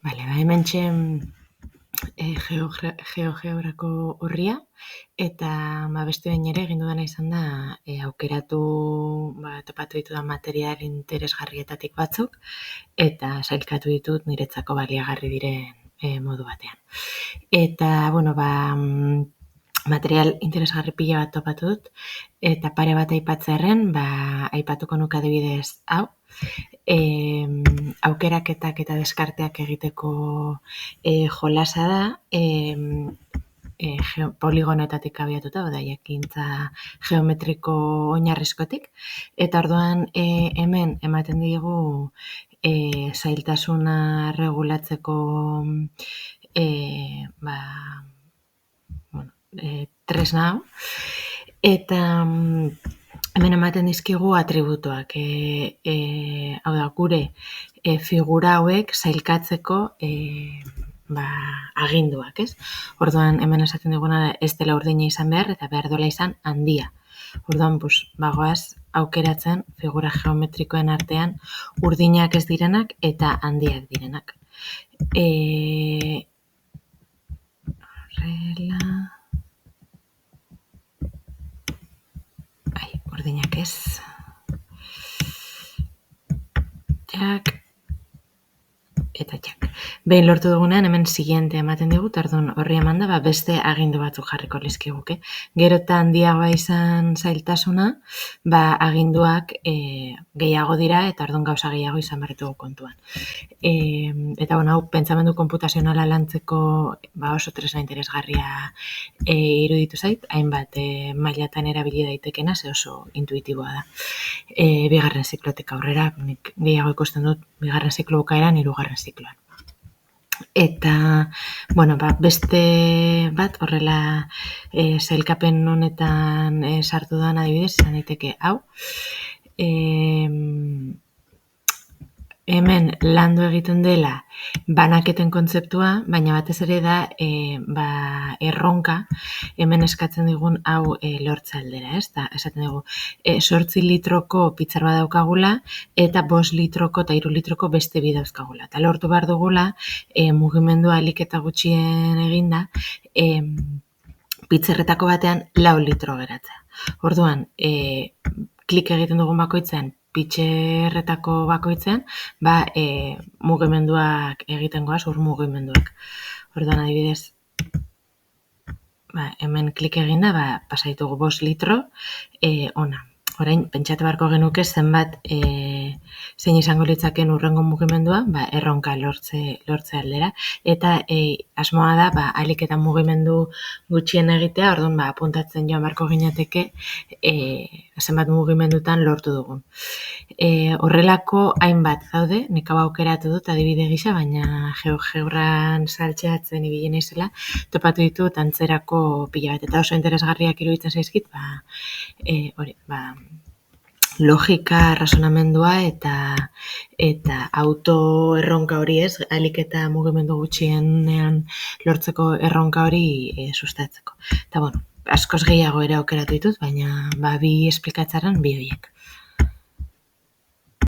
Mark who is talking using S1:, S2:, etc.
S1: Hementxe GeoGebrako horria, eta beste behin ere egin dudana izan da aukeratu topatu ditudan material interesgarrietatik batzuk, eta sailkatu ditut niretzako baliagarri diren modu batean. Eta, material interesgarri pila bat topatu dut, eta pare bat aipatzearren, aipatuko nuke adibidez hau, aukeraketak eta deskarteak egiteko jolasa da, poligonoetatik abiatuta, jakintza geometriko oinarrizkotik, eta orduan hemen ematen digu zailtasuna regulatzeko tresna hau, eta hemen ematen dizkigu atributuak, hau da, gure figura hauek sailkatzeko aginduak, ez? Orduan, hemen esaten diguna da ez dela urdina izan behar, eta behar dola izan handia. Orduan, bagoaz aukeratzen figura geometrikoen artean urdinak ez direnak eta handiak direnak. Urdinak ez. Jak. Eta jak. Behin lortu dugunean, hemen siguiente ematen digut, orduan horri eman da, beste agindu batzuk jarriko lizkiguke. Gero eta handiagoa izan zailtasuna, aginduak gehiago dira, eta orduan gauza gehiago izan barritugu kontuan. Eta hau, pentsamendu konputazionala lantzeko oso tresna interesgarria iruditu zait, hainbat mailatan erabili daitekena, ze oso intuitiboa da. Bigarren ziklotik aurrera, nik gehiago ikusten dut, bigarren ziklo bukaeran, hirugarren zikloan. Eta, beste bat, horrela sailkapen honetan sartu da adibidez, izan daiteke hau. Hemen landu egiten dela banaketen kontzeptua, baina batez ere da erronka hemen eskatzen digun hau lortze aldera, ez? Esaten dugu, 8 litroko pitzar bat daukagula, eta 5 litroko eta 3 litroko beste bi dauzkagula. Eta lortu behar dugula, mugimendua ahalik eta gutxien eginda, pitzerretako batean 4 litro geratzea. Orduan, klik egiten dugun bakoitzean, pitxerretako bakoitzean, mugimenduak egiten goaz, mugimenduak. Orduan, adibidez, hemen klik eginda, pasaitugu 5 litro, ona. Orain, pentsatu beharko genuke zenbat zein izango litzaken urrengo mugimendua, erronka lortze aldera. Eta asmoa da, ahalik eta mugimendu gutxien egitea, orduan, apuntatzen joan beharko ginateke zenbat mugimendutan lortu dugun. Horrelako hainbat daude, nik hau aukeratu dut adibide gisa, baina GeoGebran saltxeatzen ibili naizela, topatu ditut antzerako pila bat, eta oso interesgarriak iruditzen zaizkit, logika, razonamendua eta autoerronka hori ez, ahalik eta mugimendu gutxienean lortzeko erronka hori sustatzeko. Eta askoz gehiago ere aukeratu ditut, baina bi esplikatzarren bi horiek.